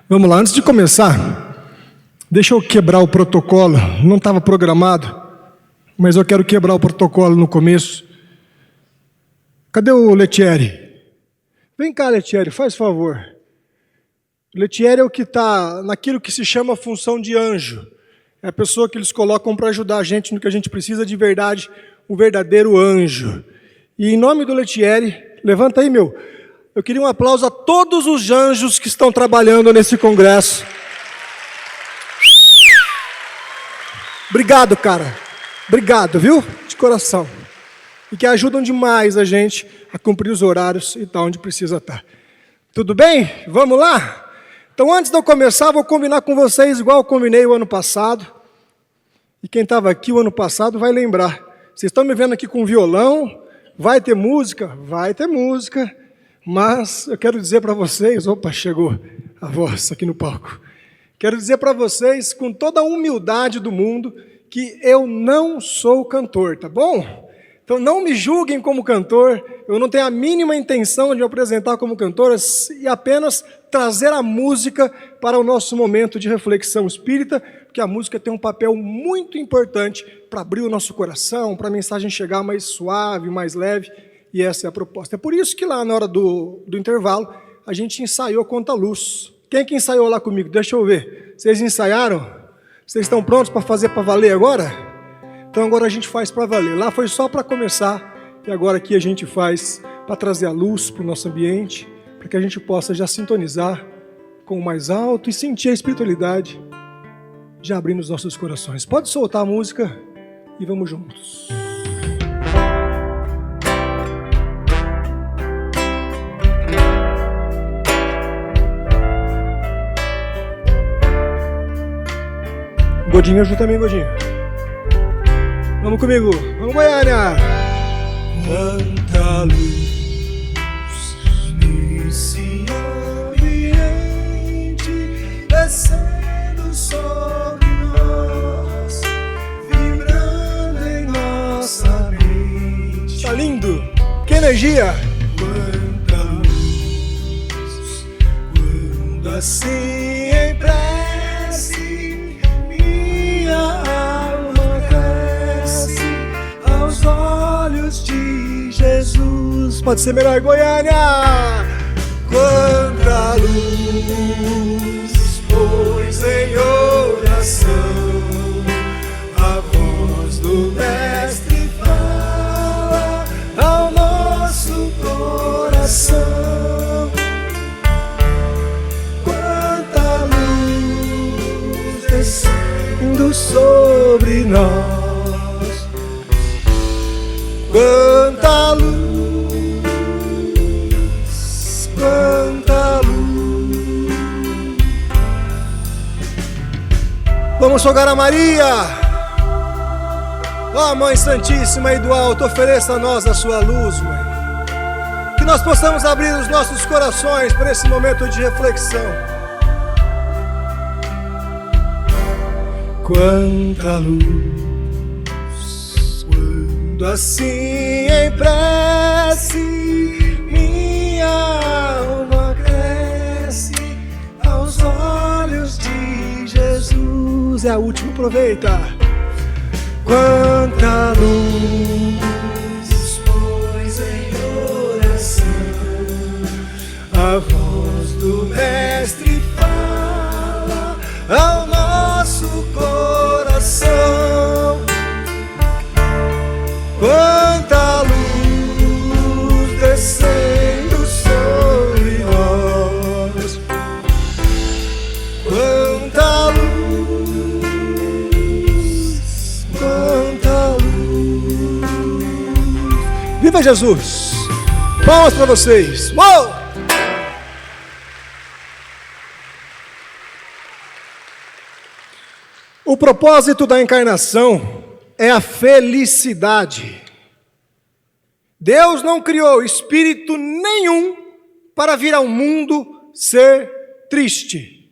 Vamos lá, antes de começar, deixa eu quebrar o protocolo. Não estava programado, mas eu quero quebrar o protocolo no começo. Cadê o Letieri? Vem cá, Letieri, faz favor. O Letieri é o que está naquilo que se chama função de anjo. É a pessoa que eles colocam para ajudar a gente no que a gente precisa de verdade, um verdadeiro anjo. E em nome do Letieri, levanta aí, meu. Eu queria um aplauso a todos os anjos que estão trabalhando nesse congresso. Obrigado, cara. Obrigado, viu? De coração. E que ajudam demais a gente a cumprir os horários e estar onde precisa estar. Tudo bem? Vamos lá? Então, antes de eu começar, vou combinar com vocês igual eu combinei o ano passado. E quem estava aqui o ano passado vai lembrar. Vocês estão me vendo aqui com violão? Vai ter música? Vai ter música. Mas eu quero dizer para vocês, opa, chegou a voz aqui no palco. Quero dizer para vocês, com toda a humildade do mundo, que eu não sou cantor, tá bom? Então não me julguem como cantor, eu não tenho a mínima intenção de me apresentar como cantor e apenas trazer a música para o nosso momento de reflexão espírita, porque a música tem um papel muito importante para abrir o nosso coração, para a mensagem chegar mais suave, mais leve. E essa é a proposta. É por isso que lá na hora do intervalo, a gente ensaiou Conta Luz. Quem é que ensaiou lá comigo? Deixa eu ver. Vocês ensaiaram? Vocês estão prontos para fazer para valer agora? Então agora a gente faz para valer. Lá foi só para começar, e agora aqui a gente faz para trazer a luz para o nosso ambiente, para que a gente possa já sintonizar com o mais alto e sentir a espiritualidade já abrindo os nossos corações. Pode soltar a música e vamos juntos. Godinho, ajuda também, Godinho. Vamos comigo. Vamos, Goiânia. Quanta luz nesse ambiente, descendo sobre nós, vibrando em nossa mente. Tá lindo. Que energia. Quanta luz, quando assim em prece, alma cresce aos olhos de Jesus. Pode ser melhor, Goiânia. Quanta luz, pois em oração a voz do Mestre fala ao nosso coração. Quanta luz descendo sobre nós, quanta luz, quanta luz. Vamos jogar a Maria. Ó, Mãe Santíssima e do alto, ofereça a nós a sua luz, Mãe. Que nós possamos abrir os nossos corações para esse momento de reflexão. Quanta luz, quando assim em prece minha alma cresce aos olhos de Jesus. É a última, aproveita. Quanta luz, pois em oração a voz do Mestre fala ao nosso coração. Quanta luz descendo sobre nós, quanta luz, quanta luz. Viva Jesus. Palmas para vocês. Uou! O propósito da encarnação é a felicidade. Deus não criou espírito nenhum para vir ao mundo ser triste.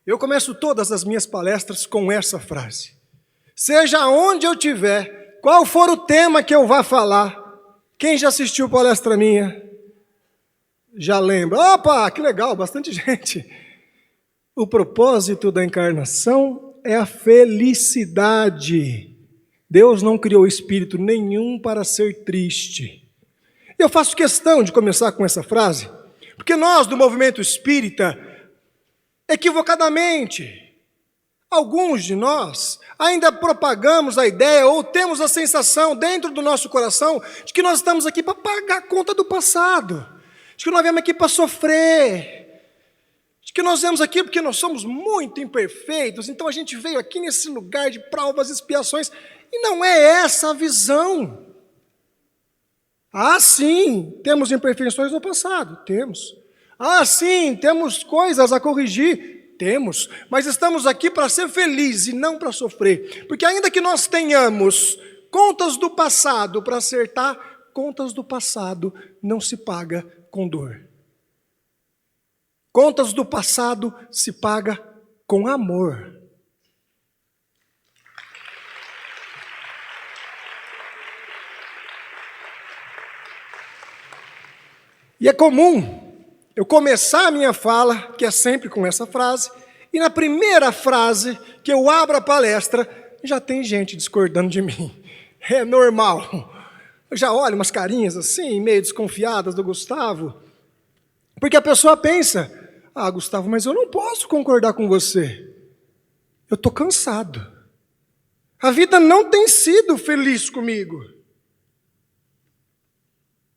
Eu começo todas as minhas palestras com essa frase. Seja onde eu estiver, qual for o tema que eu vá falar, quem já assistiu palestra minha, Já lembra? Opa, que legal, bastante gente. O propósito da encarnação é a felicidade. Deus não criou espírito nenhum para ser triste. Eu faço questão de começar com essa frase, porque nós do movimento espírita, equivocadamente, alguns de nós ainda propagamos a ideia ou temos a sensação dentro do nosso coração de que nós estamos aqui para pagar a conta do passado, de que nós viemos aqui para sofrer, de que nós viemos aqui porque nós somos muito imperfeitos, então a gente veio aqui nesse lugar de provas e expiações, e não é essa a visão. Ah, sim, temos imperfeições no passado, temos. Ah, sim, temos coisas a corrigir, temos. Mas estamos aqui para ser felizes e não para sofrer. Porque ainda que nós tenhamos contas do passado para acertar, contas do passado não se paga com dor. Contas do passado se paga com amor. E é comum eu começar a minha fala, que é sempre com essa frase, e na primeira frase que eu abro a palestra, já tem gente discordando de mim. É normal. Eu já olho umas carinhas assim, meio desconfiadas do Gustavo, porque a pessoa pensa, ah, Gustavo, mas eu não posso concordar com você. Eu estou cansado. A vida não tem sido feliz comigo.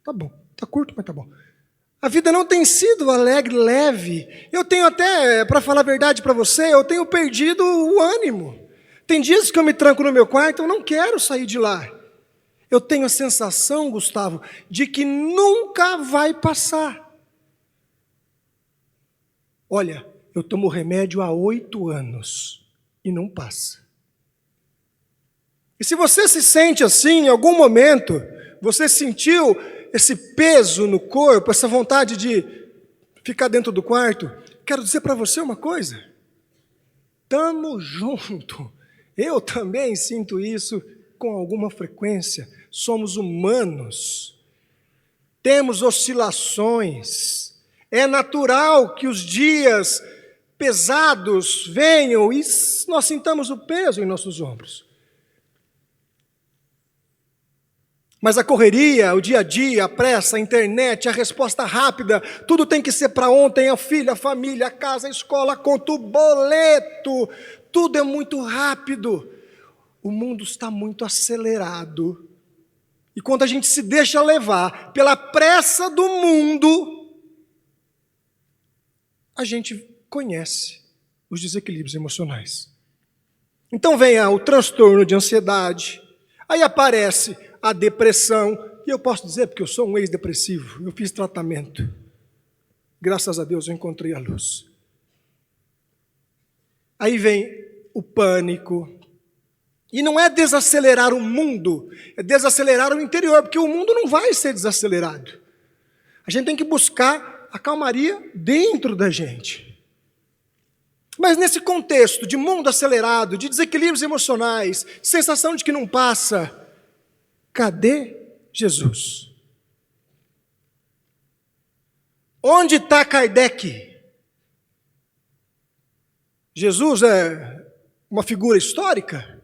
Tá bom, tá curto, mas tá bom. A vida não tem sido alegre, leve. Eu tenho até, para falar a verdade para você, eu tenho perdido o ânimo. Tem dias que eu me tranco no meu quarto, eu não quero sair de lá. Eu tenho a sensação, Gustavo, de que nunca vai passar. Olha, eu tomo remédio há 8 anos e não passa. E se você se sente assim, em algum momento, você sentiu esse peso no corpo, essa vontade de ficar dentro do quarto, quero dizer para você uma coisa. Tamo junto. Eu também sinto isso com alguma frequência. Somos humanos. Temos oscilações. É natural que os dias pesados venham e nós sintamos o peso em nossos ombros. Mas a correria, o dia a dia, a pressa, a internet, a resposta rápida, tudo tem que ser para ontem, a filha, a família, a casa, a escola, a conta, o boleto, tudo é muito rápido. O mundo está muito acelerado. E quando a gente se deixa levar pela pressa do mundo, a gente conhece os desequilíbrios emocionais. Então vem o transtorno de ansiedade, aí aparece a depressão, e eu posso dizer porque eu sou um ex-depressivo, eu fiz tratamento. Graças a Deus eu encontrei a luz. Aí vem o pânico. E não é desacelerar o mundo, é desacelerar o interior, porque o mundo não vai ser desacelerado. A gente tem que buscar a calmaria dentro da gente. Mas nesse contexto de mundo acelerado, de desequilíbrios emocionais, sensação de que não passa, cadê Jesus? Onde está Kardec? Jesus é uma figura histórica?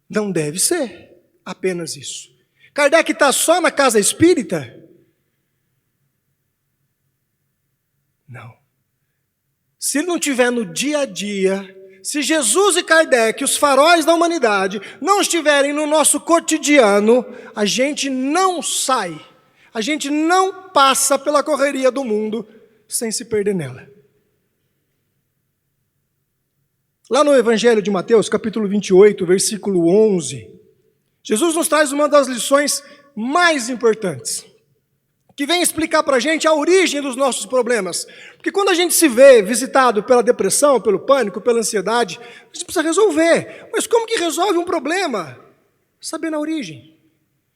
Não deve ser apenas isso. Kardec está só na casa espírita? Não. Se ele não estiver no dia a dia, se Jesus e Kardec, os faróis da humanidade, não estiverem no nosso cotidiano, a gente não sai, a gente não passa pela correria do mundo sem se perder nela. Lá no Evangelho de Mateus, capítulo 28, versículo 11, Jesus nos traz uma das lições mais importantes, que vem explicar para a gente a origem dos nossos problemas. Porque quando a gente se vê visitado pela depressão, pelo pânico, pela ansiedade, a gente precisa resolver. Mas como que resolve um problema? Sabendo a origem.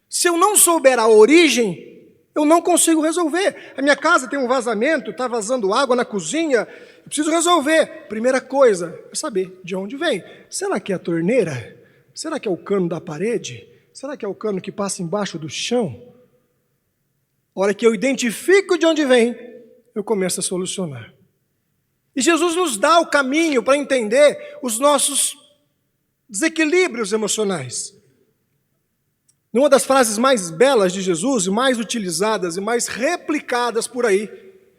Se eu não souber a origem, eu não consigo resolver. A minha casa tem um vazamento, está vazando água na cozinha, eu preciso resolver. Primeira coisa é saber de onde vem. Será que é a torneira? Será que é o cano da parede? Será que é o cano que passa embaixo do chão? A hora que eu identifico de onde vem, eu começo a solucionar. E Jesus nos dá o caminho para entender os nossos desequilíbrios emocionais. Numa das frases mais belas de Jesus, e mais utilizadas e mais replicadas por aí,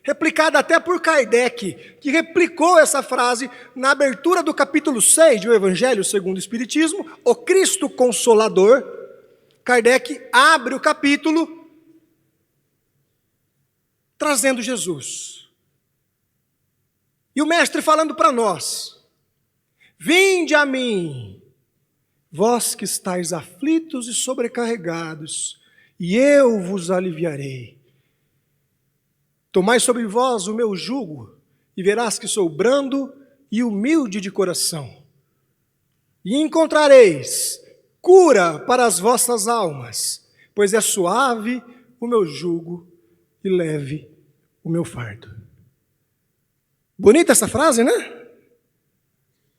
replicada até por Kardec, que replicou essa frase na abertura do capítulo 6 do Evangelho segundo o Espiritismo, o Cristo Consolador. Kardec abre o capítulo trazendo Jesus. E o mestre falando para nós: vinde a mim, vós que estáis aflitos e sobrecarregados, e eu vos aliviarei. Tomai sobre vós o meu jugo, e verás que sou brando e humilde de coração. E encontrareis cura para as vossas almas, pois é suave o meu jugo e leve o meu fardo. Bonita essa frase, né?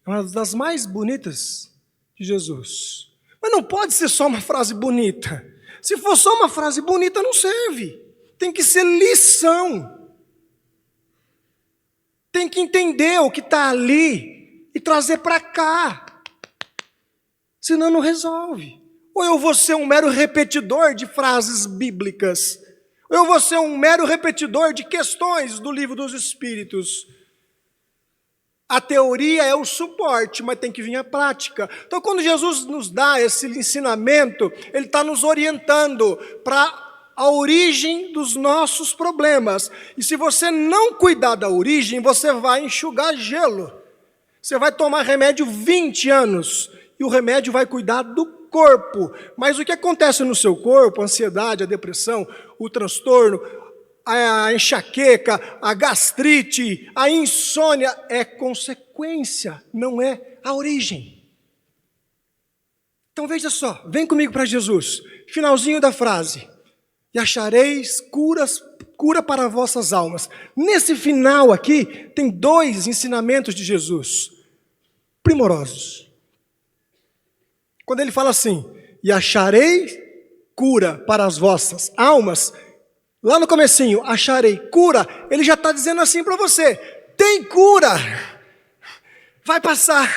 É uma das mais bonitas de Jesus. Mas não pode ser só uma frase bonita. Se for só uma frase bonita, não serve. Tem que ser lição. Tem que entender o que está ali e trazer para cá. Senão não resolve. Ou eu vou ser um mero repetidor de frases bíblicas, ou eu vou ser um mero repetidor de questões do Livro dos Espíritos. A teoria é o suporte, mas tem que vir a prática. Então, quando Jesus nos dá esse ensinamento, Ele está nos orientando para a origem dos nossos problemas. E se você não cuidar da origem, você vai enxugar gelo. Você vai tomar remédio 20 anos, e o remédio vai cuidar do corpo. Mas o que acontece no seu corpo, a ansiedade, a depressão, o transtorno, a enxaqueca, a gastrite, a insônia, é consequência, não é a origem. Então veja só, vem comigo para Jesus, finalzinho da frase: e achareis cura para vossas almas. Nesse final aqui, tem 2 ensinamentos de Jesus, primorosos. Quando ele fala assim, e achareis cura para as vossas almas, lá no comecinho, acharei cura, ele já está dizendo assim para você: tem cura, vai passar,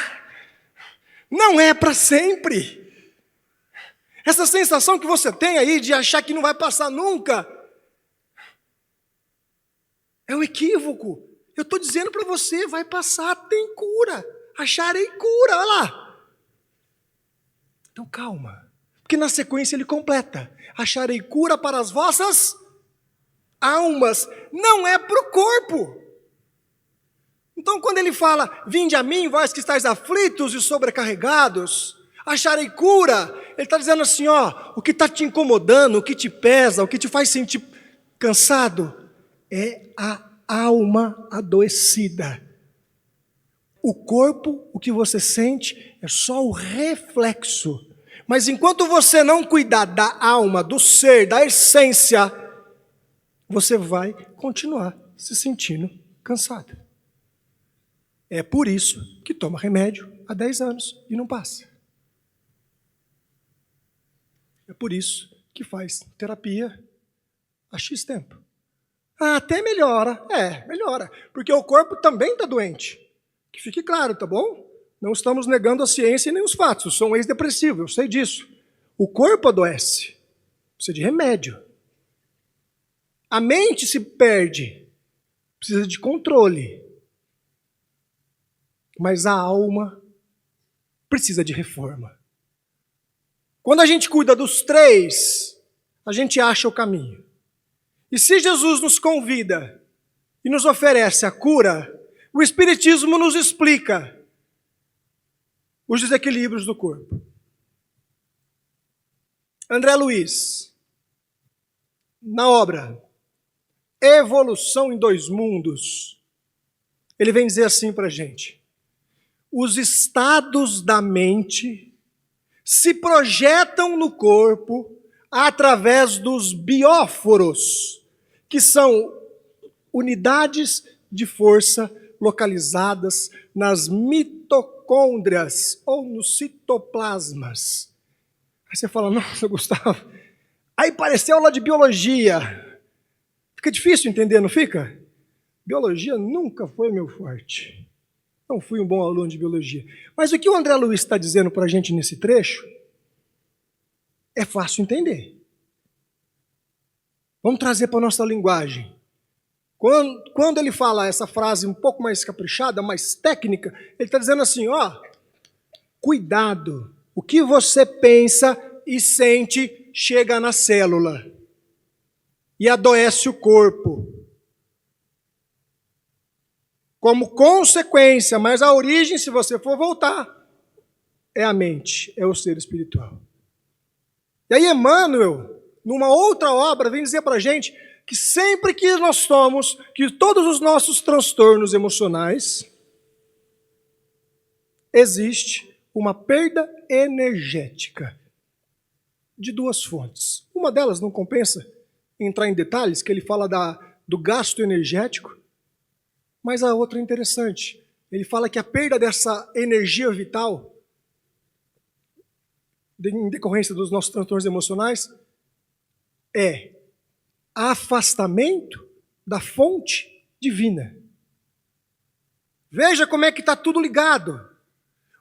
não é para sempre. Essa sensação que você tem aí de achar que não vai passar nunca, é um equívoco. Eu estou dizendo para você, vai passar, tem cura, acharei cura, olha lá. Então calma, porque na sequência ele completa: acharei cura para as vossas almas, não é para o corpo. Então quando ele fala, vinde a mim, vós que estáis aflitos e sobrecarregados, acharei cura, ele está dizendo assim, ó, o que está te incomodando, o que te pesa, o que te faz sentir cansado, é a alma adoecida. O corpo, o que você sente, é só o reflexo. Mas enquanto você não cuidar da alma, do ser, da essência, você vai continuar se sentindo cansado. É por isso que toma remédio há 10 anos e não passa. É por isso que faz terapia há X tempo. Até melhora, melhora, porque o corpo também está doente. Que fique claro, tá bom? Não estamos negando a ciência e nem os fatos. Eu sou um ex-depressivo, eu sei disso. O corpo adoece, precisa de remédio. A mente se perde, precisa de controle. Mas a alma precisa de reforma. Quando a gente cuida dos 3, a gente acha o caminho. E se Jesus nos convida e nos oferece a cura, o Espiritismo nos explica os desequilíbrios do corpo. André Luiz, na obra Evolução em 2 Mundos, ele vem dizer assim para a gente: os estados da mente se projetam no corpo através dos bióforos, que são unidades de força localizadas nas mitocôndrias ou nos citoplasmas. Aí você fala, nossa, Gustavo, aí pareceu aula de biologia. Fica difícil entender, não fica? Biologia nunca foi meu forte. Não fui um bom aluno de biologia. Mas o que o André Luiz está dizendo para a gente nesse trecho é fácil entender. Vamos trazer para a nossa linguagem. Quando ele fala essa frase um pouco mais caprichada, mais técnica, ele está dizendo assim, ó, cuidado, o que você pensa e sente chega na célula e adoece o corpo. Como consequência, mas a origem, se você for voltar, é a mente, é o ser espiritual. E aí Emmanuel, numa outra obra, vem dizer para a gente que sempre que nós somos, que todos os nossos transtornos emocionais, existe uma perda energética de duas fontes. Uma delas não compensa entrar em detalhes, que ele fala do gasto energético, mas a outra é interessante. Ele fala que a perda dessa energia vital, em decorrência dos nossos transtornos emocionais, é afastamento da fonte divina. Veja como é que está tudo ligado.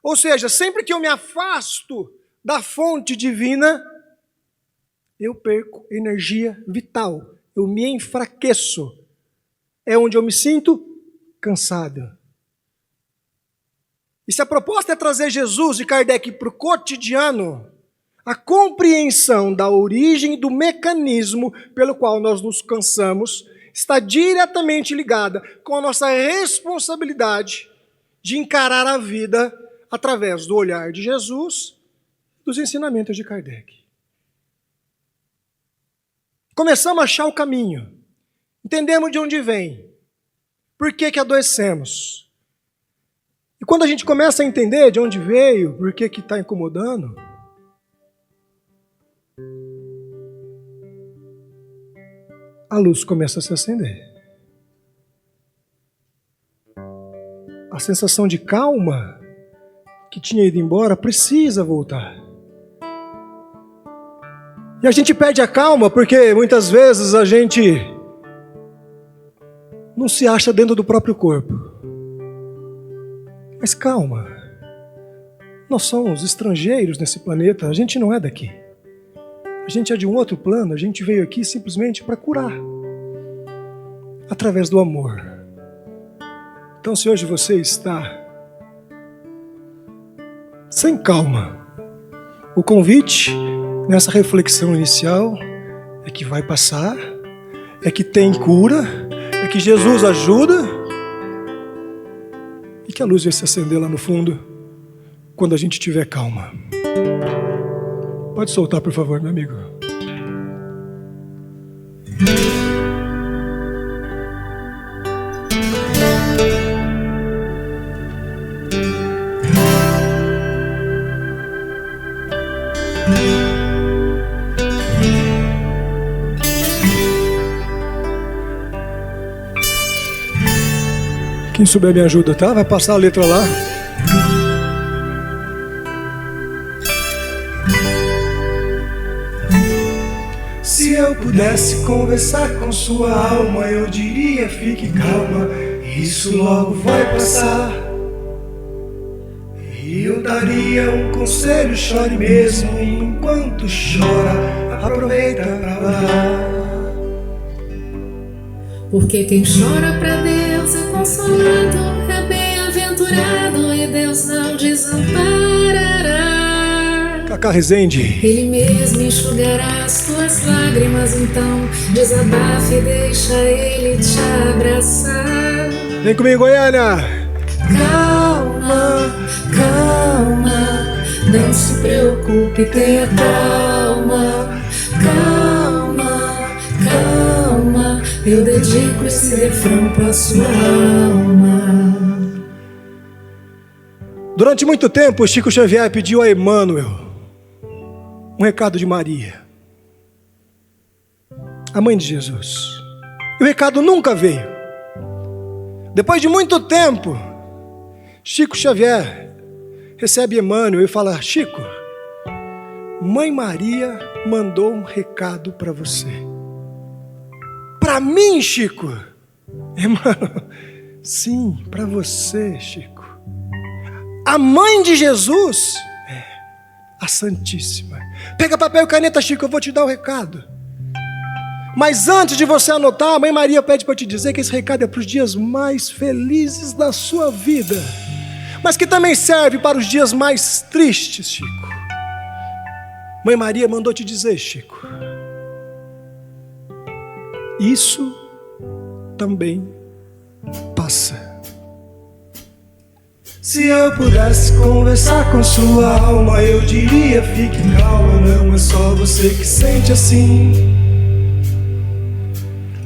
Ou seja, sempre que eu me afasto da fonte divina, eu perco energia vital. Eu me enfraqueço. É onde eu me sinto cansado. E se a proposta é trazer Jesus e Kardec para o cotidiano, a compreensão da origem e do mecanismo pelo qual nós nos cansamos está diretamente ligada com a nossa responsabilidade de encarar a vida através do olhar de Jesus, dos ensinamentos de Kardec. Começamos a achar o caminho. Entendemos de onde vem. Por que adoecemos? E quando a gente começa a entender de onde veio, por que está incomodando, a luz começa a se acender. A sensação de calma que tinha ido embora precisa voltar. E a gente perde a calma porque muitas vezes a gente não se acha dentro do próprio corpo. Mas calma. Nós somos estrangeiros nesse planeta, a gente não é daqui. A gente é de um outro plano, a gente veio aqui simplesmente para curar. Através do amor. Então, se hoje você está sem calma, o convite nessa reflexão inicial é que vai passar, é que tem cura, é que Jesus ajuda e que a luz vai se acender lá no fundo quando a gente tiver calma. Pode soltar, por favor, meu amigo. Quem souber me ajuda, tá? Vai passar a letra lá. Se eu pudesse conversar com sua alma, eu diria: fique calma, isso logo vai passar. E eu daria um conselho: chore mesmo, enquanto chora, aproveita pra orar. Porque quem chora pra Deus é consolado, é bem-aventurado e Deus não desamparará. Cacá Rezende. Ele mesmo enxugará as tuas lágrimas, então desabafe e deixa Ele te abraçar. Vem comigo, Goiânia. Calma, calma, não se preocupe, tenha calma. Calma, calma, eu dedico esse refrão pra sua alma. Durante muito tempo, Chico Xavier pediu a Emmanuel um recado de Maria, a mãe de Jesus. E o recado nunca veio. Depois de muito tempo, Chico Xavier recebe Emmanuel e fala: Chico, Mãe Maria mandou um recado para você. Para Para mim, Chico. Irmão, sim, para você, Chico. A mãe de Jesus é a Santíssima. Pega papel e caneta, Chico, eu vou te dar o recado. Mas antes de você anotar, a Mãe Maria pede para te dizer que esse recado é para os dias mais felizes da sua vida, mas que também serve para os dias mais tristes, Chico. Mãe Maria mandou te dizer, Chico, isso também passa. Se eu pudesse conversar com sua alma, eu diria, fique calma, não é só você que sente assim.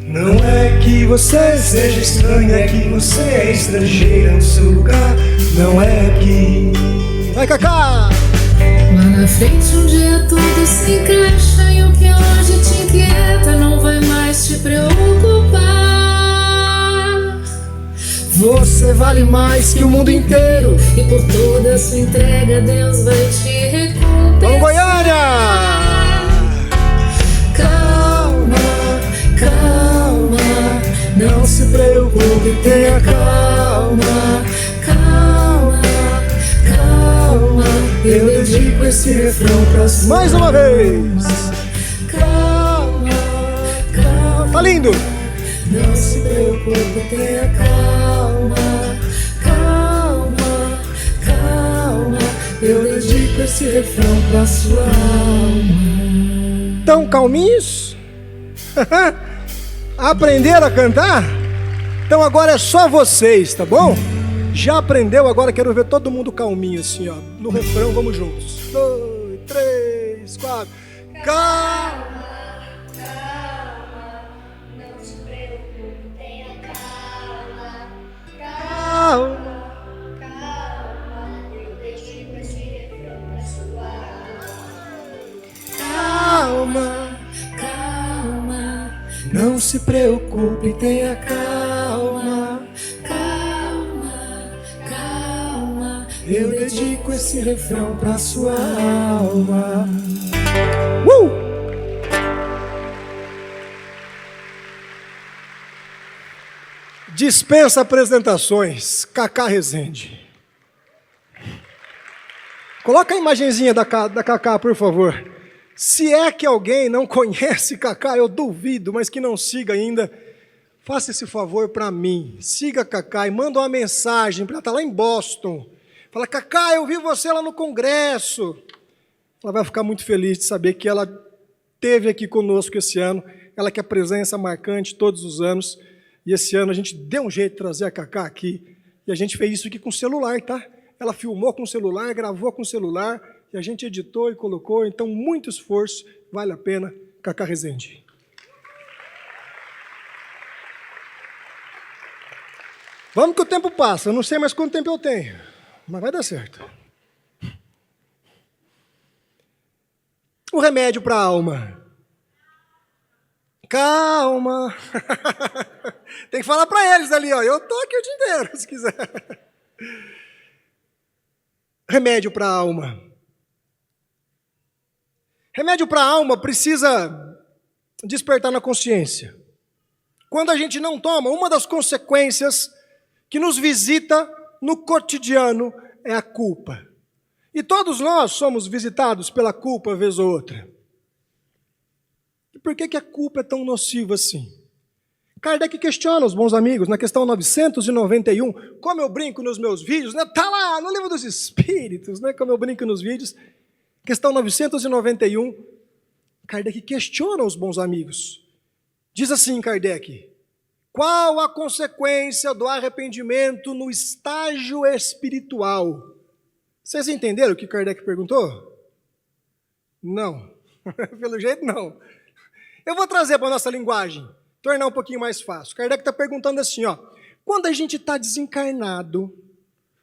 Não é que você seja estranha, é que você é estrangeira no seu lugar, não é aqui. Vai, Cacá! Lá na frente um dia tudo se encaixa e o que hoje te inquieta não vai mais te preocupar. Você vale mais que o mundo inteiro. E por toda a sua entrega Deus vai te recompensar. Vamos, Goiânia! Calma, não se preocupe, tenha calma, calma. Eu dedico esse refrão pra sua Mais uma vez. Calma. Tá lindo. Não se preocupe, tenha calma. Eu dedico esse refrão pra sua alma. Tão calminhos? Aprenderam a cantar? Então agora é só vocês, tá bom? Já aprendeu? Agora quero ver todo mundo calminho assim, ó. No refrão, vamos juntos. 2, 3, 4. Calma. Não se preocupe, tenha calma. Calma. Eu dedico esse refrão pra sua Calma. Não se preocupe, tenha calma. Eu dedico esse refrão pra sua alma. Dispensa apresentações. Cacá Rezende. Coloca a imagenzinha da Cacá, por favor. Se é que alguém não conhece Cacá, eu duvido, mas que não siga ainda, faça esse favor para mim. Siga a Cacá e manda uma mensagem para ela, está lá em Boston. Fala, Cacá, eu vi você lá no congresso. Ela vai ficar muito feliz de saber que ela esteve aqui conosco esse ano. Ela que é presença marcante todos os anos. E esse ano a gente deu um jeito de trazer a Cacá aqui. E a gente fez isso aqui com celular, tá? Ela filmou com celular, gravou com celular. E a gente editou e colocou, então muito esforço, vale a pena, Cacá Rezende. Vamos que o tempo passa, eu não sei mais quanto tempo eu tenho, mas vai dar certo. O remédio para a alma. Calma. Tem que falar para eles ali, ó. Eu estou aqui o dia inteiro, se quiser. Remédio para a alma. Remédio para a alma precisa despertar na consciência. Quando a gente não toma, uma das consequências que nos visita no cotidiano é a culpa. E todos nós somos visitados pela culpa vez ou outra. E por que a culpa é tão nociva assim? Kardec questiona os bons amigos na questão 991, como eu brinco nos meus vídeos, né? Tá lá no Livro dos Espíritos, né? Como eu brinco nos vídeos. Questão 991, Kardec questiona os bons amigos. Diz assim Kardec, qual a consequência do arrependimento no estágio espiritual? Vocês entenderam o que Kardec perguntou? Não, pelo jeito não. Eu vou trazer para a nossa linguagem, tornar um pouquinho mais fácil. Kardec está perguntando assim, ó, quando a gente está desencarnado,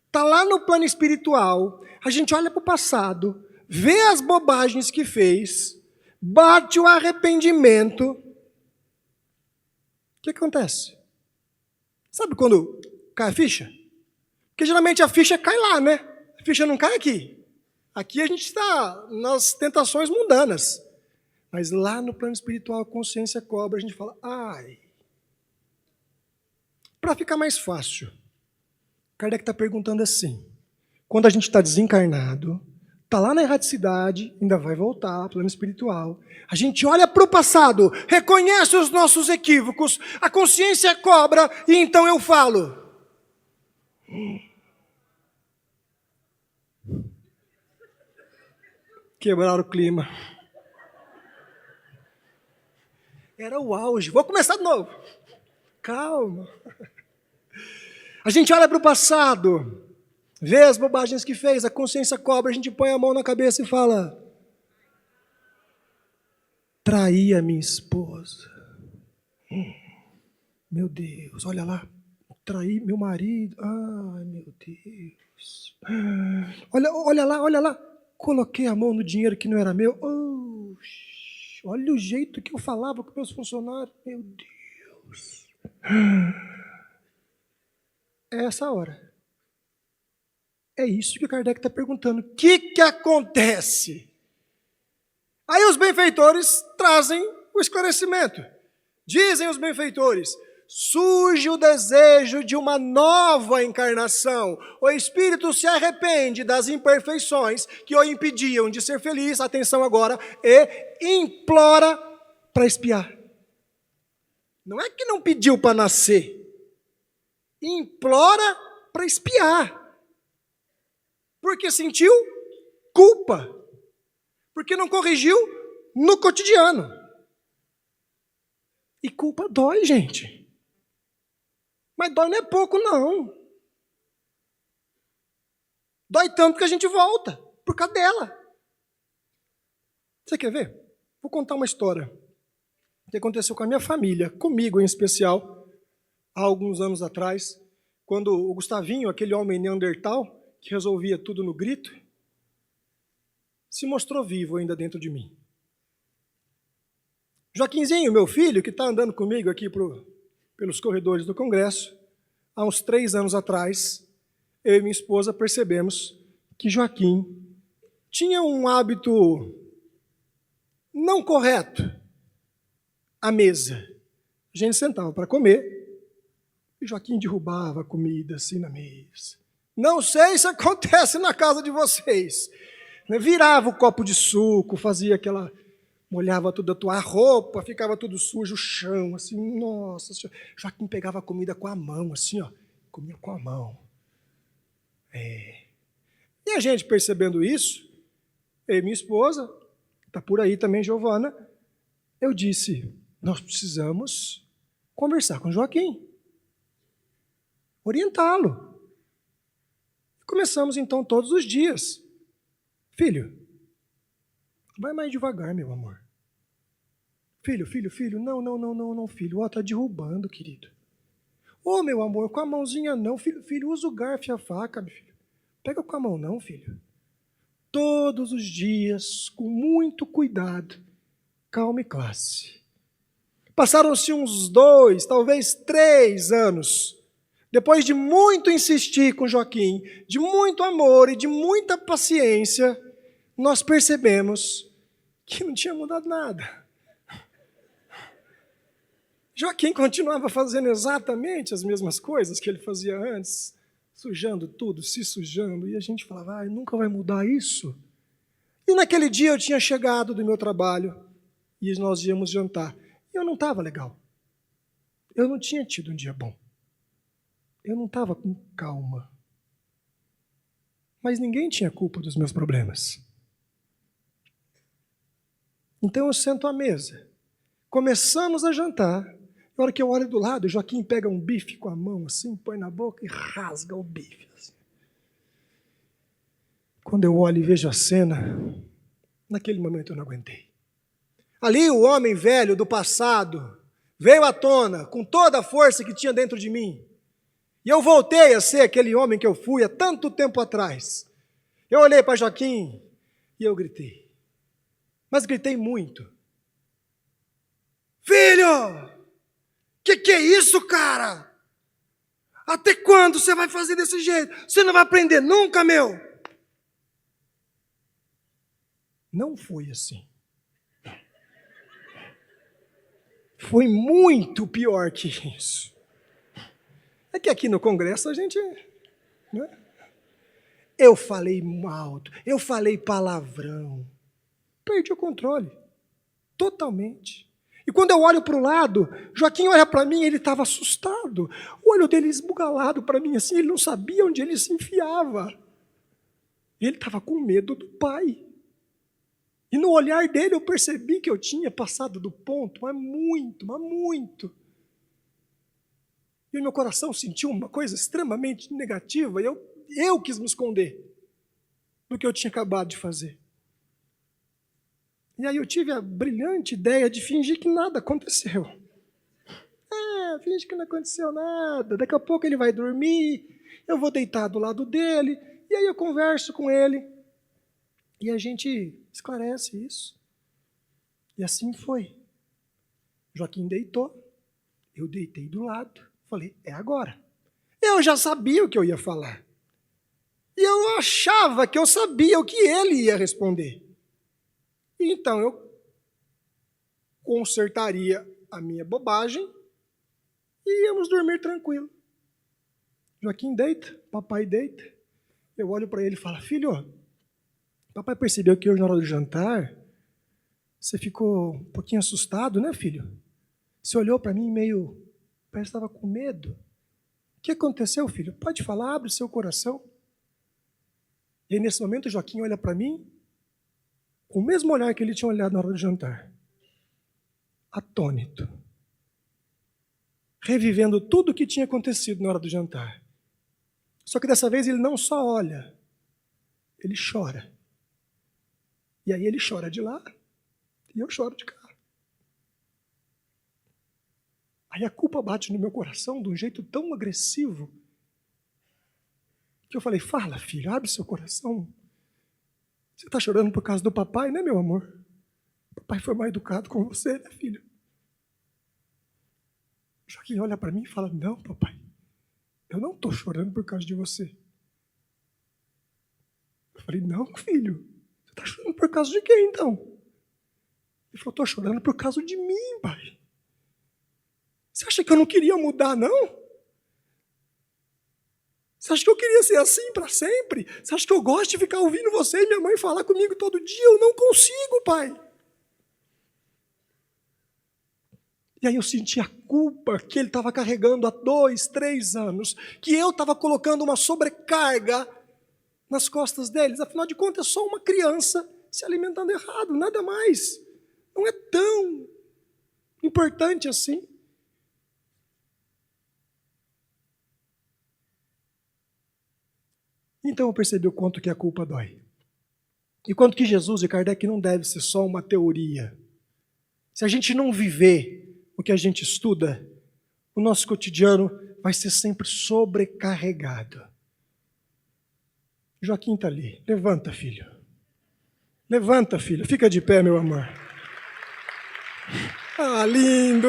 está lá no plano espiritual, a gente olha para o passado, vê as bobagens que fez, bate o arrependimento, o que acontece? Sabe quando cai a ficha? Porque geralmente a ficha cai lá, né? A ficha não cai aqui. Aqui a gente está nas tentações mundanas. Mas lá no plano espiritual a consciência cobra, a gente fala, ai, Para ficar mais fácil, Kardec está perguntando assim, quando a gente está desencarnado, está lá na erraticidade, ainda vai voltar ao plano espiritual, a gente olha para o passado, reconhece os nossos equívocos, a consciência cobra, e então eu falo. Quebraram o clima. Era o auge. Vou começar de novo. Calma. A gente olha para o passado, vê as bobagens que fez, a consciência cobra, a gente põe a mão na cabeça e fala: traí a minha esposa. Meu Deus, olha lá. Traí meu marido. Ai, meu Deus. Olha lá. Coloquei a mão no dinheiro que não era meu. Olha o jeito que eu falava com meus funcionários. Meu Deus. É essa hora. É isso que o Kardec está perguntando. O que acontece? Aí os benfeitores trazem o esclarecimento. Dizem os benfeitores: surge o desejo de uma nova encarnação. O espírito se arrepende das imperfeições que o impediam de ser feliz, atenção agora, e implora para expiar. Não é que não pediu para nascer, implora para expiar. Porque sentiu culpa. Porque não corrigiu no cotidiano. E culpa dói, gente. Mas dói não é pouco, não. Dói tanto que a gente volta, por causa dela. Você quer ver? Vou contar uma história que aconteceu com a minha família, comigo em especial, há alguns anos atrás, quando o Gustavinho, aquele homem neandertal, que resolvia tudo no grito, se mostrou vivo ainda dentro de mim. Joaquinzinho, meu filho, que está andando comigo aqui pelos corredores do Congresso, há uns 3 anos atrás, eu e minha esposa percebemos que Joaquim tinha um hábito não correto à mesa. A gente sentava para comer e Joaquim derrubava a comida assim na mesa. Não sei se acontece na casa de vocês. Virava o copo de suco, fazia aquela... molhava tudo a tua roupa, ficava tudo sujo, o chão, assim, nossa senhora. Joaquim pegava a comida com a mão, assim, ó, comia com a mão. E a gente percebendo isso, eu e minha esposa, está por aí também, Giovana, eu disse, nós precisamos conversar com Joaquim, orientá-lo. Começamos então todos os dias. Filho, vai mais devagar, meu amor. Filho, não, filho. Ó, tá derrubando, querido. Ô, meu amor, com a mãozinha não, filho, usa o garfo e a faca, meu filho. Pega com a mão não, filho. Todos os dias, com muito cuidado, calma e classe. Passaram-se uns 2, talvez 3 anos. Depois de muito insistir com Joaquim, de muito amor e de muita paciência, nós percebemos que não tinha mudado nada. Joaquim continuava fazendo exatamente as mesmas coisas que ele fazia antes, sujando tudo, se sujando, e a gente falava, nunca vai mudar isso? E naquele dia eu tinha chegado do meu trabalho e nós íamos jantar. E eu não estava legal. Eu não tinha tido um dia bom. Eu não estava com calma. Mas ninguém tinha culpa dos meus problemas. Então eu sento à mesa. Começamos a jantar. Na hora que eu olho do lado, o Joaquim pega um bife com a mão assim, põe na boca e rasga o bife. Assim. Quando eu olho e vejo a cena, naquele momento eu não aguentei. Ali o homem velho do passado veio à tona com toda a força que tinha dentro de mim. E eu voltei a ser aquele homem que eu fui há tanto tempo atrás. Eu olhei para Joaquim e eu gritei. Mas gritei muito. Filho! Que é isso, cara? Até quando você vai fazer desse jeito? Você não vai aprender nunca, meu! Não foi assim. Foi muito pior que isso. É que aqui no Congresso a gente... Né? Eu falei alto, eu falei palavrão. Perdi o controle. Totalmente. E quando eu olho para o lado, Joaquim olha para mim, ele estava assustado. O olho dele esbugalado para mim, assim, ele não sabia onde ele se enfiava. Ele estava com medo do pai. E no olhar dele eu percebi que eu tinha passado do ponto, mas muito, mas muito. E o meu coração sentiu uma coisa extremamente negativa, e eu quis me esconder do que eu tinha acabado de fazer. E aí eu tive a brilhante ideia de fingir que nada aconteceu. Finge que não aconteceu nada, daqui a pouco ele vai dormir, eu vou deitar do lado dele, e aí eu converso com ele, e a gente esclarece isso. E assim foi. Joaquim deitou, eu deitei do lado, falei, é agora. Eu já sabia o que eu ia falar. E eu achava que eu sabia o que ele ia responder. Então eu consertaria a minha bobagem e íamos dormir tranquilo. Joaquim deita, papai deita. Eu olho para ele e falo, filho, papai percebeu que hoje na hora do jantar você ficou um pouquinho assustado, né, filho? Você olhou para mim meio, parece que estava com medo. O que aconteceu, filho? Pode falar, abre o seu coração. E aí, nesse momento, Joaquim olha para mim com o mesmo olhar que ele tinha olhado na hora do jantar. Atônito. Revivendo tudo o que tinha acontecido na hora do jantar. Só que dessa vez ele não só olha, ele chora. E aí ele chora de lá e eu choro de cá. Aí a culpa bate no meu coração de um jeito tão agressivo que eu falei, fala, filho, abre seu coração. Você está chorando por causa do papai, né, meu amor? O papai foi mal educado com você, né, filho? Joaquim olha para mim e fala, não, papai, eu não estou chorando por causa de você. Eu falei, não, filho, você está chorando por causa de quem, então? Ele falou, estou chorando por causa de mim, pai. Você acha que eu não queria mudar, não? Você acha que eu queria ser assim para sempre? Você acha que eu gosto de ficar ouvindo você e minha mãe falar comigo todo dia? Eu não consigo, pai. E aí eu senti a culpa que ele estava carregando há 2, 3 anos, que eu estava colocando uma sobrecarga nas costas deles. Afinal de contas, é só uma criança se alimentando errado, nada mais. Não é tão importante assim. Então eu percebi o quanto que a culpa dói. E quanto que Jesus e Kardec não deve ser só uma teoria. Se a gente não viver o que a gente estuda, o nosso cotidiano vai ser sempre sobrecarregado. Joaquim está ali. Levanta, filho. Levanta, filho. Fica de pé, meu amor. Ah, lindo!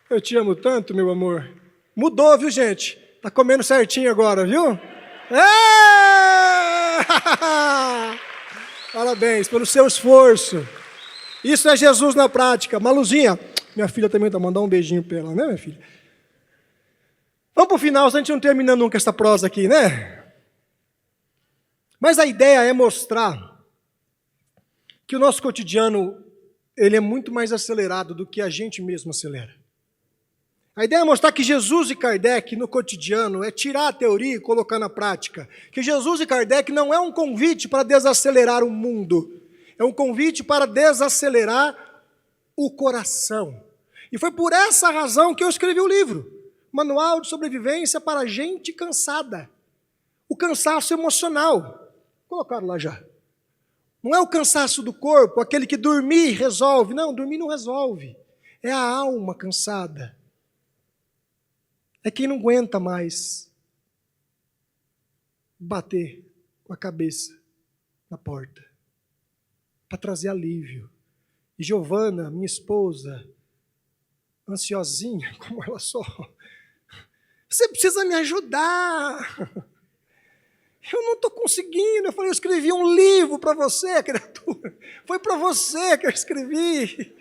Eu te amo tanto, meu amor. Mudou, viu, gente? Tá comendo certinho agora, viu? Parabéns pelo seu esforço. Isso é Jesus na prática. Maluzinha, minha filha também tá mandando um beijinho pra ela, né, minha filha? Vamos pro final, se a gente não termina nunca essa prosa aqui, né? Mas a ideia é mostrar que o nosso cotidiano, ele é muito mais acelerado do que a gente mesmo acelera. A ideia é mostrar que Jesus e Kardec, no cotidiano, é tirar a teoria e colocar na prática. Que Jesus e Kardec não é um convite para desacelerar o mundo, é um convite para desacelerar o coração. E foi por essa razão que eu escrevi o livro, Manual de Sobrevivência para Gente Cansada. O cansaço emocional. Colocaram lá já. Não é o cansaço do corpo, aquele que dormir resolve. Não, dormir não resolve. É a alma cansada. É quem não aguenta mais bater com a cabeça na porta para trazer alívio. E Giovana, minha esposa, ansiosinha como ela só, você precisa me ajudar. Eu não estou conseguindo. Eu falei, eu escrevi um livro para você, criatura. Foi para você que eu escrevi.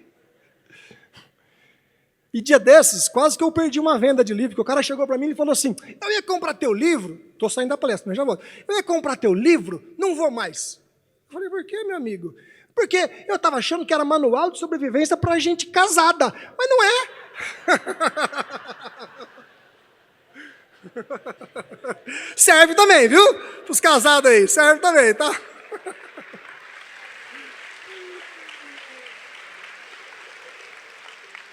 E dia desses, quase que eu perdi uma venda de livro, porque o cara chegou para mim e falou assim, eu ia comprar teu livro, estou saindo da palestra, mas já volto. Eu ia comprar teu livro, não vou mais. Eu falei, por quê, meu amigo? Porque eu estava achando que era manual de sobrevivência para gente casada, mas não é. Serve também, viu? Para os casados aí, serve também, tá?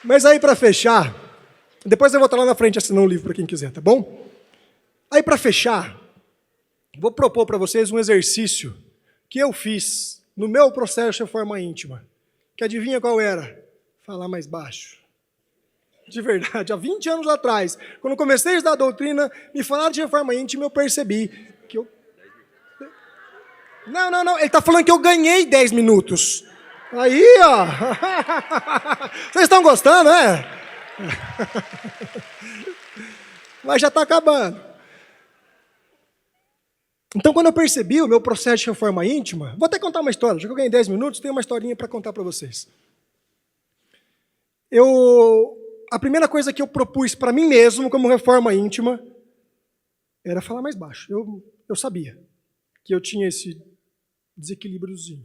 Mas aí para fechar, depois eu vou estar lá na frente assinando um livro para quem quiser, tá bom? Aí para fechar, vou propor para vocês um exercício que eu fiz no meu processo de reforma íntima. Que adivinha qual era? Falar mais baixo. De verdade, há 20 anos atrás, quando comecei a estudar a doutrina, me falaram de reforma íntima, eu percebi que eu... Não, ele está falando que eu ganhei 10 minutos. Aí, ó. Vocês estão gostando, né? Mas já está acabando. Então, quando eu percebi o meu processo de reforma íntima, vou até contar uma história, já que eu ganhei 10 minutos, tenho uma historinha para contar para vocês. A primeira coisa que eu propus para mim mesmo, como reforma íntima, era falar mais baixo. Eu sabia que eu tinha esse desequilíbriozinho.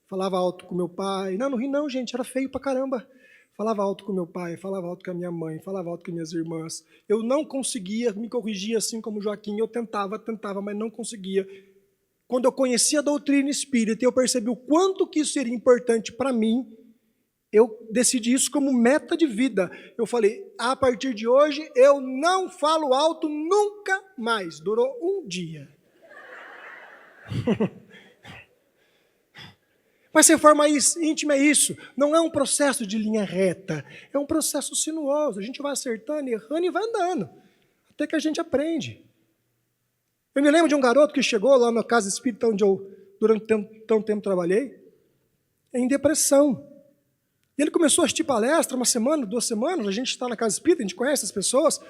Falava alto com meu pai. Não ri não, gente, era feio pra caramba. Falava alto com meu pai, falava alto com a minha mãe, falava alto com minhas irmãs. Eu não conseguia me corrigir assim como Joaquim. Eu tentava, mas não conseguia. Quando eu conhecia a doutrina espírita e eu percebi o quanto que isso seria importante para mim, eu decidi isso como meta de vida. Eu falei, a partir de hoje, eu não falo alto nunca mais. Durou um dia. Mas reforma íntima é isso. Não é um processo de linha reta. É um processo sinuoso. A gente vai acertando, errando e vai andando. Até que a gente aprende. Eu me lembro de um garoto que chegou lá na casa espírita, onde eu, durante tanto tempo, trabalhei, em depressão. E ele começou a assistir palestra, 1 semana, 2 semanas, a gente está na casa espírita, a gente conhece as pessoas.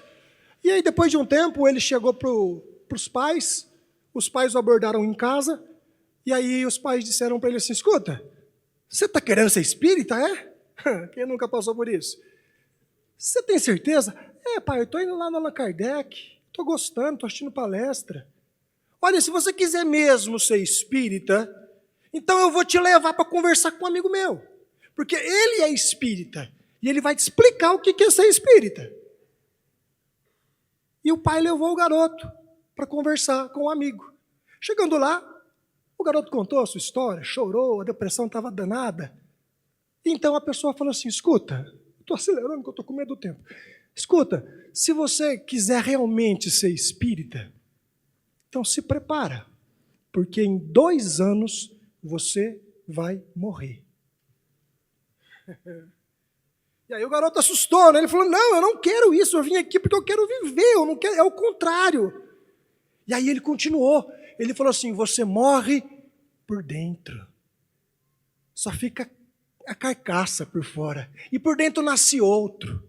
E aí, depois de um tempo, ele chegou para os pais o abordaram em casa, e aí os pais disseram para ele assim, escuta, você está querendo ser espírita, é? Quem nunca passou por isso? Você tem certeza? Pai, eu estou indo lá no Allan Kardec, estou gostando, estou assistindo palestra. Olha, se você quiser mesmo ser espírita, então eu vou te levar para conversar com um amigo meu. Porque ele é espírita, e ele vai te explicar o que é ser espírita. E o pai levou o garoto para conversar com um amigo. Chegando lá, o garoto contou a sua história, chorou, a depressão estava danada. Então a pessoa falou assim, escuta, estou acelerando porque eu estou com medo do tempo. Escuta, se você quiser realmente ser espírita, então se prepara, porque em 2 anos você vai morrer. E aí o garoto assustou, né? Ele falou, não, eu não quero isso, eu vim aqui porque eu quero viver, eu não quero, é o contrário. E aí ele continuou, ele falou assim, você morre por dentro, só fica a carcaça por fora, e por dentro nasce outro,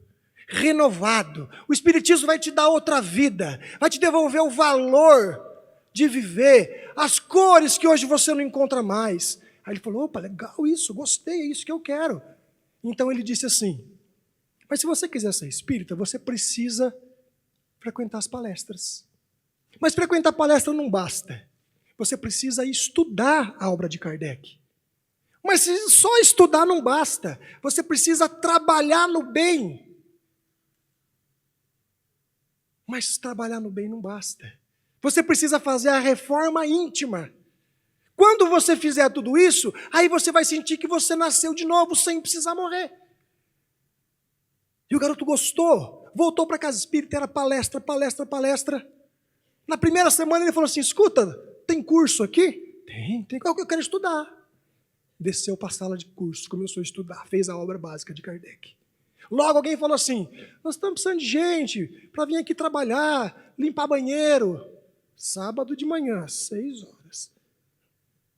renovado. O Espiritismo vai te dar outra vida, vai te devolver o valor de viver, as cores que hoje você não encontra mais. Aí ele falou, opa, legal isso, gostei, é isso que eu quero. Então ele disse assim, mas se você quiser ser espírita, você precisa frequentar as palestras. Mas frequentar a palestra não basta. Você precisa estudar a obra de Kardec. Mas só estudar não basta. Você precisa trabalhar no bem. Mas trabalhar no bem não basta. Você precisa fazer a reforma íntima. Quando você fizer tudo isso, aí você vai sentir que você nasceu de novo sem precisar morrer. E o garoto gostou, voltou para a casa espírita, era palestra. Na primeira semana ele falou assim, escuta, tem curso aqui? Tem, qual que eu quero estudar? Desceu para a sala de curso, começou a estudar, fez a obra básica de Kardec. Logo alguém falou assim, nós estamos precisando de gente para vir aqui trabalhar, limpar banheiro. Sábado de manhã, 6 horas.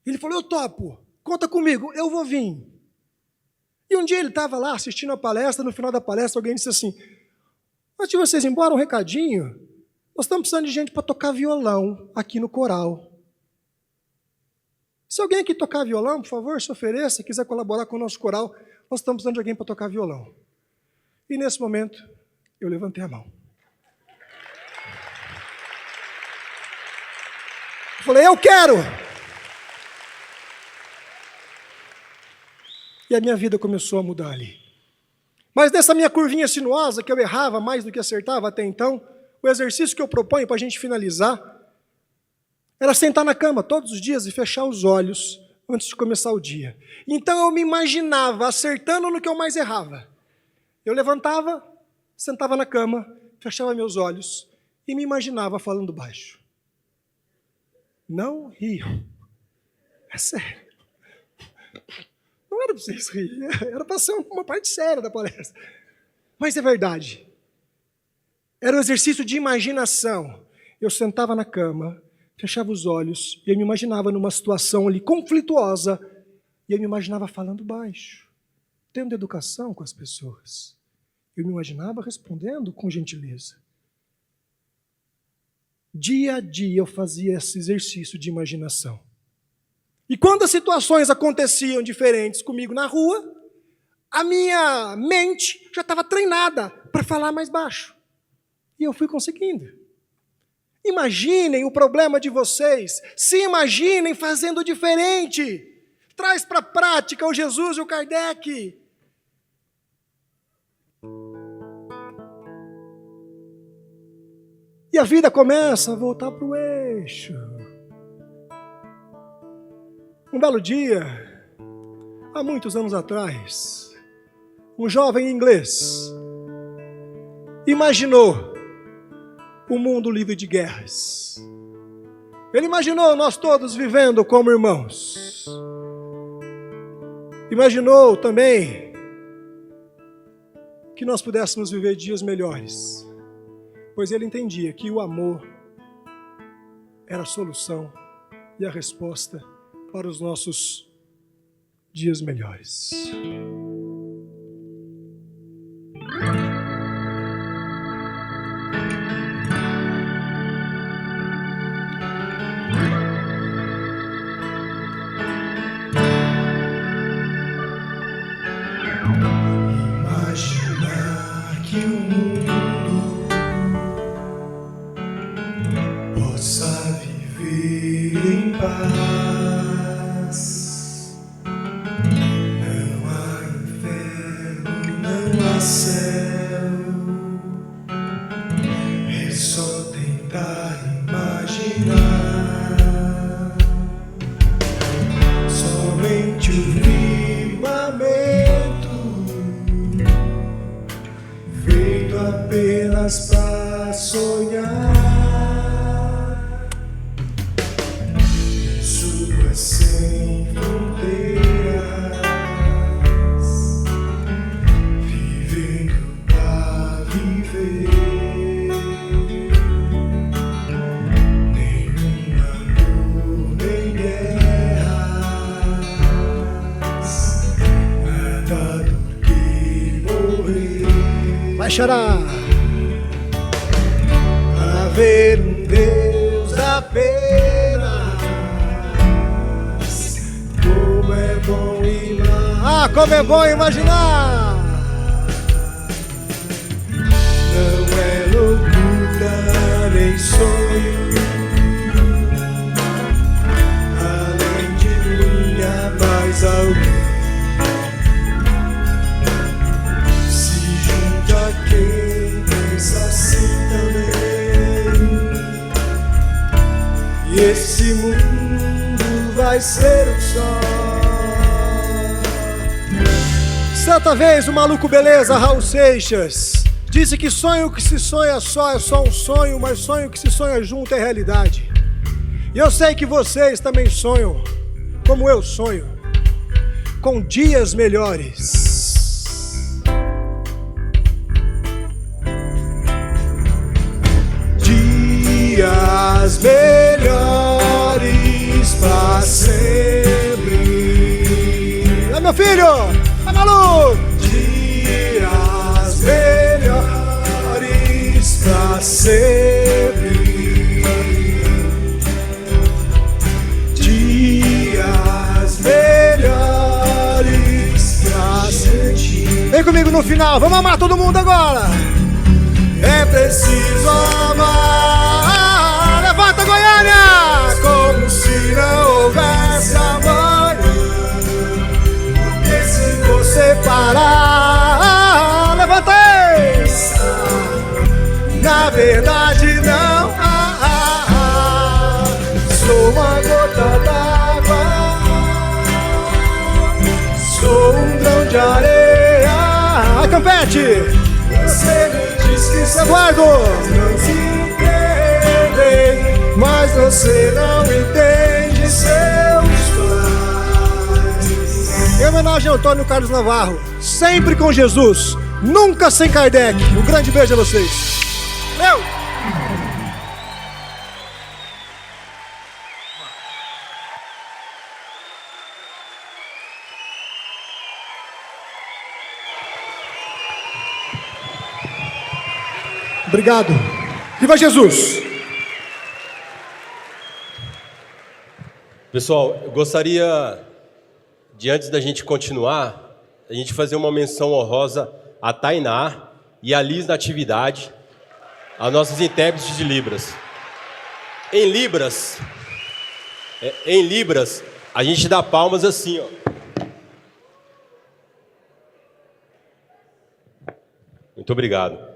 Ele falou, eu topo, conta comigo, eu vou vir. E um dia ele estava lá assistindo a palestra, no final da palestra alguém disse assim, antes de vocês ir embora, um recadinho. Nós estamos precisando de gente para tocar violão aqui no coral. Se alguém aqui tocar violão, por favor, se ofereça, quiser colaborar com o nosso coral, nós estamos precisando de alguém para tocar violão. E nesse momento, eu levantei a mão. Falei, eu quero! E a minha vida começou a mudar ali. Mas nessa minha curvinha sinuosa, que eu errava mais do que acertava até então, o exercício que eu proponho para a gente finalizar era sentar na cama todos os dias e fechar os olhos antes de começar o dia. Então eu me imaginava acertando no que eu mais errava. Eu levantava, sentava na cama, fechava meus olhos e me imaginava falando baixo. Não riam. É sério. Não era para vocês rirem, era para ser uma parte séria da palestra. Mas é verdade. Era um exercício de imaginação. Eu sentava na cama, fechava os olhos e eu me imaginava numa situação ali conflituosa e eu me imaginava falando baixo, tendo educação com as pessoas. Eu me imaginava respondendo com gentileza. Dia a dia eu fazia esse exercício de imaginação. E quando as situações aconteciam diferentes comigo na rua, a minha mente já estava treinada para falar mais baixo. E eu fui conseguindo. Imaginem o problema de vocês. Se imaginem fazendo diferente. Traz para a prática o Jesus e o Kardec. E a vida começa a voltar para o eixo. Um belo dia, há muitos anos atrás, um jovem inglês imaginou o mundo livre de guerras. Ele imaginou nós todos vivendo como irmãos. Imaginou também que nós pudéssemos viver dias melhores, pois ele entendia que o amor era a solução e a resposta para os nossos dias melhores. Imaginar que o mundo possa viver em paz. Não há inferno, não há céu. É só tentar imaginar. Somente o firmamento feito apenas para sonhar. Isso é sem fronteiras, vivendo para viver. Nenhuma dor, nem guerras, nada do que morrer. Vai chorar. Haver um Deus apenas. Como é bom imaginar. Como é bom imaginar. Não é loucura nem sonho. Além de mim há mais alguém. Se junte a quem pensa assim também. E esse mundo vai ser um só. Certa vez o maluco beleza, Raul Seixas, disse que sonho que se sonha só é só um sonho, mas sonho que se sonha junto é realidade. E eu sei que vocês também sonham, como eu sonho, com dias melhores. Dias melhores pra sempre. É meu filho! É maluco! Dias melhores pra pra sempre. Dias melhores pra sentir. Vem comigo no final, vamos amar todo mundo agora. É preciso amar. Levanta, Goiânia! Como se não houvesse amanhã. Porque se você Parar, levanta aí! na verdade não sou uma gota d'água, sou um grão de areia. Vai, Campete! Você me diz que seus Eduardo! pés não se entendem, mas você não entende seus pais. Em homenagem ao Antônio Carlos Navarro, sempre com Jesus, nunca sem Kardec. Um grande beijo a vocês. Meu! Obrigado. Viva Jesus! Pessoal, eu gostaria de, antes da gente continuar, a gente fazer uma menção honrosa a Tainá e a Liz Natividade, as nossas intérpretes de Libras. Em Libras, a gente dá palmas assim, ó. Muito obrigado.